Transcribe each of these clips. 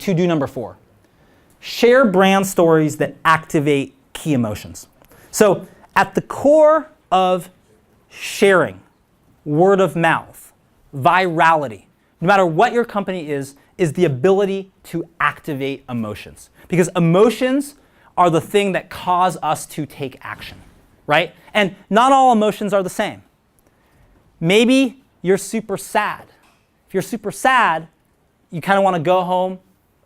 to-do number 4. Share brand stories that activate key emotions. So at the core of sharing, word of mouth, virality, no matter what your company is the ability to activate emotions. Because emotions are the thing that cause us to take action, right? And not all emotions are the same. Maybe you're super sad. If you're super sad, you kind of want to go home,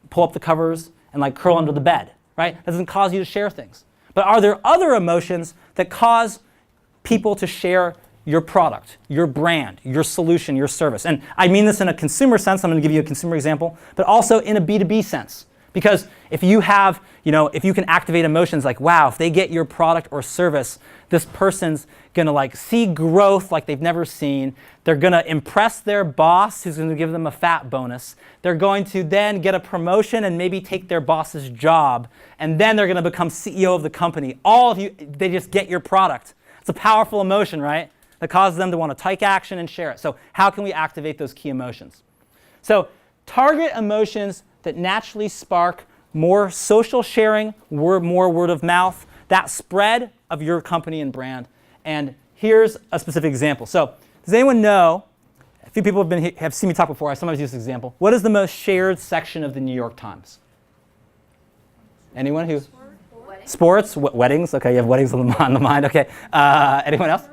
pull up the covers, and like curl under the bed, right? That doesn't cause you to share things. But are there other emotions that cause people to share your product, your brand, your solution, your service? And I mean this in a consumer sense. I'm going to give you a consumer example, but also in a B2B sense. Because if you have, if you can activate emotions like, wow, if they get your product or service, this person's going to like see growth like they've never seen. They're going to impress their boss, who's going to give them a fat bonus. They're going to then get a promotion and maybe take their boss's job. And then they're going to become CEO of the company. All of you, they just get your product. It's a powerful emotion, right? That causes them to want to take action and share it. So how can we activate those key emotions? So target emotions that naturally spark more social sharing, more word of mouth, that spread of your company and brand. And here's a specific example. So does anyone know, a few people have seen me talk before, I sometimes use this example. What is the most shared section of the New York Times? Anyone who? Sports, weddings. Okay, you have weddings on the mind. Okay. Anyone else?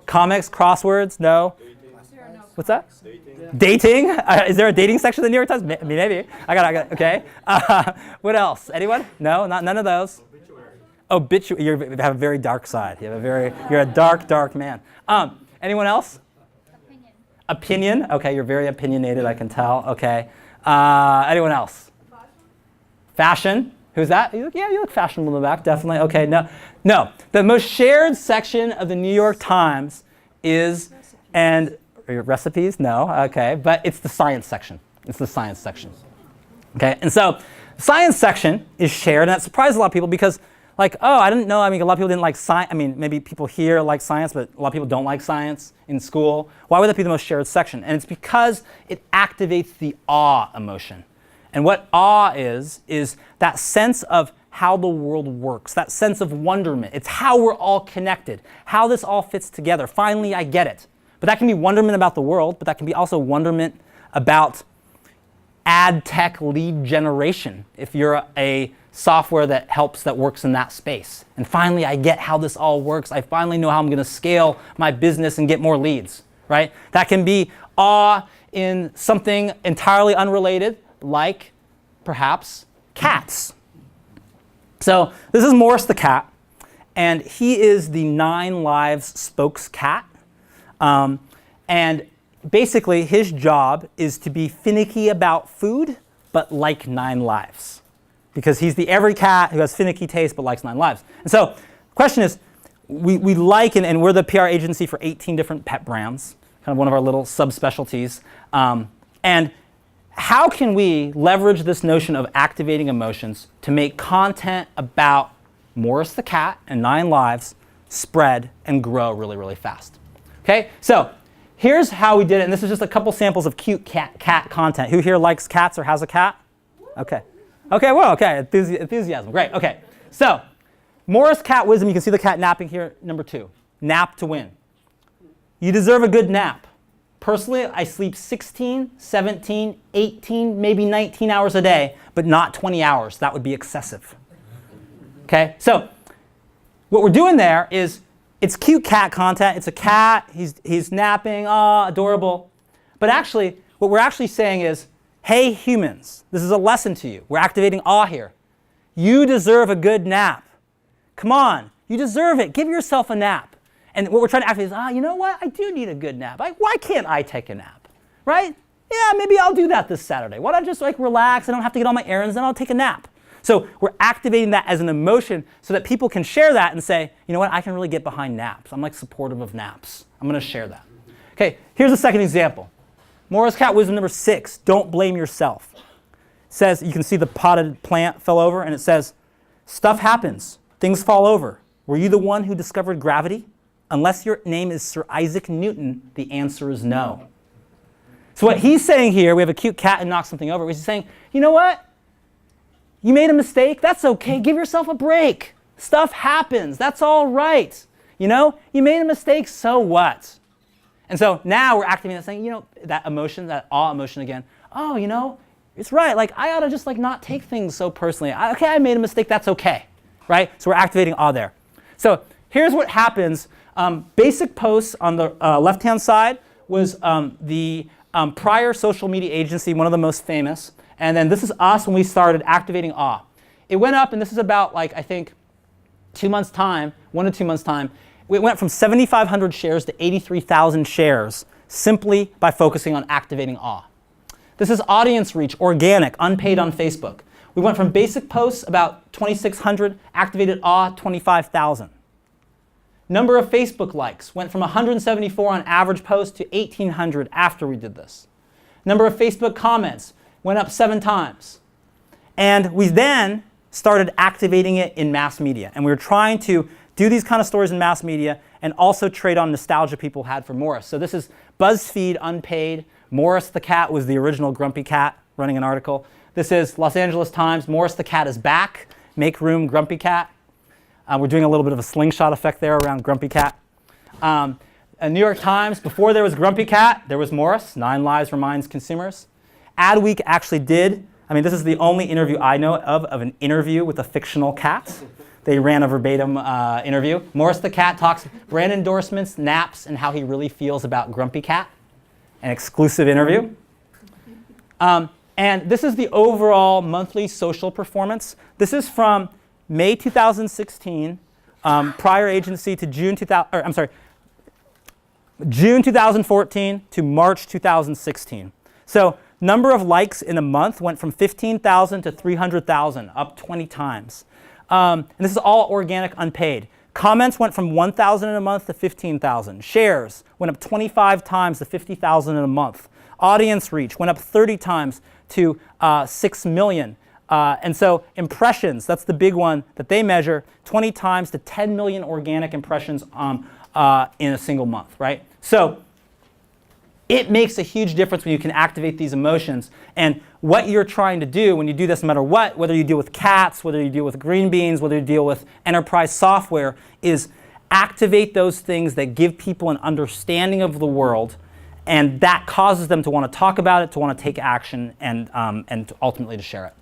Comics, crosswords, no? What's that? Dating? Is there a dating section of the New York Times? Maybe. I got it. Okay. What else? Anyone? No, none of those. Obituary. You have a very dark side. You're a dark man. Anyone else? Opinion. Okay, you're very opinionated, I can tell. Okay. Anyone else? Fashion. Who's that? You look fashionable in the back, definitely. Okay, no. The most shared section of the New York Times is, and recipes? No, okay, but it's the science section. It's the science section. Okay, and so the science section is shared, and that surprised a lot of people because, like, oh, I didn't know, a lot of people didn't like science. Maybe people here like science, but a lot of people don't like science in school. Why would that be the most shared section? And it's because it activates the awe emotion. And what awe is that sense of how the world works, that sense of wonderment. It's how we're all connected, how this all fits together. Finally, I get it. But that can be wonderment about the world, but that can be also wonderment about ad tech lead generation, if you're a software that works in that space. And finally, I get how this all works. I finally know how I'm going to scale my business and get more leads, right? That can be awe in something entirely unrelated, like perhaps cats. So this is Morris the cat, and he is the 9 Lives spokes cat. And basically his job is to be finicky about food, but like 9 lives. Because he's the every cat who has finicky taste but likes 9 lives. And so the question is, we like, and we're the PR agency for 18 different pet brands, kind of one of our little subspecialties. And how can we leverage this notion of activating emotions to make content about Morris the cat and 9 lives spread and grow really, really fast? Okay, so here's how we did it, and this is just a couple samples of cute cat content. Who here likes cats or has a cat? Okay. Okay, enthusiasm, great, okay. So, Morris Cat Wisdom, you can see the cat napping here, number 2. Nap to win. You deserve a good nap. Personally, I sleep 16, 17, 18, maybe 19 hours a day, but not 20 hours. That would be excessive. Okay, so what we're doing there is, it's cute cat content. It's a cat. He's napping. Ah, adorable. But actually, what we're actually saying is, hey, humans, this is a lesson to you. We're activating awe here. You deserve a good nap. Come on. You deserve it. Give yourself a nap. And what we're trying to activate is, you know what? I do need a good nap. Why can't I take a nap? Right? Yeah, maybe I'll do that this Saturday. Why don't I just relax? I don't have to get all my errands, then I'll take a nap. So we're activating that as an emotion so that people can share that and say, you know what, I can really get behind naps. I'm supportive of naps. I'm going to share that. Okay, here's a second example. Morris Cat Wisdom number 6, don't blame yourself. It says, you can see the potted plant fell over, and it says, stuff happens. Things fall over. Were you the one who discovered gravity? Unless your name is Sir Isaac Newton, the answer is no. So what he's saying here, we have a cute cat and knocks something over. He's saying, you know what? You made a mistake. That's okay. Give yourself a break. Stuff happens. That's all right. You know, you made a mistake. So what? And so now we're activating that, saying, you know, that emotion, that awe emotion again. Oh, you know, it's right. Like I ought to just like not take things so personally. Okay, I made a mistake. That's okay, right? So we're activating awe there. So here's what happens. Basic Posts on the left-hand side was the prior social media agency, one of the most famous. And then this is us when we started activating awe. It went up, and this is about like I think 2 months' time, 1 to 2 months' time. It went from 7,500 shares to 83,000 shares simply by focusing on activating awe. This is audience reach, organic, unpaid on Facebook. We went from Basic Posts, about 2,600, activated awe, 25,000. Number of Facebook likes went from 174 on average post to 1,800 after we did this. Number of Facebook comments went up 7 times. And we then started activating it in mass media. And we were trying to do these kind of stories in mass media and also trade on nostalgia people had for Morris. So this is BuzzFeed unpaid. Morris the cat was the original grumpy cat running an article. This is Los Angeles Times. Morris the cat is back. Make room, grumpy cat. We're doing a little bit of a slingshot effect there around grumpy cat. New York Times, before there was grumpy cat, there was Morris. 9 Lives reminds consumers. Adweek actually did. I mean, this is the only interview I know of an interview with a fictional cat. They ran a verbatim interview. Morris the cat talks brand endorsements, naps, and how he really feels about grumpy cat. An exclusive interview. And this is the overall monthly social performance. This is from May 2016, prior agency to June 2014 to March 2016. So number of likes in a month went from 15,000 to 300,000, up 20 times. And this is all organic, unpaid. Comments went from 1,000 in a month to 15,000. Shares went up 25 times to 50,000 in a month. Audience reach went up 30 times to 6 million. And so impressions, that's the big one that they measure, 20 times to 10 million organic impressions in a single month, right? So it makes a huge difference when you can activate these emotions. And what you're trying to do when you do this, no matter what, whether you deal with cats, whether you deal with green beans, whether you deal with enterprise software, is activate those things that give people an understanding of the world, and that causes them to want to talk about it, to want to take action, and ultimately to share it.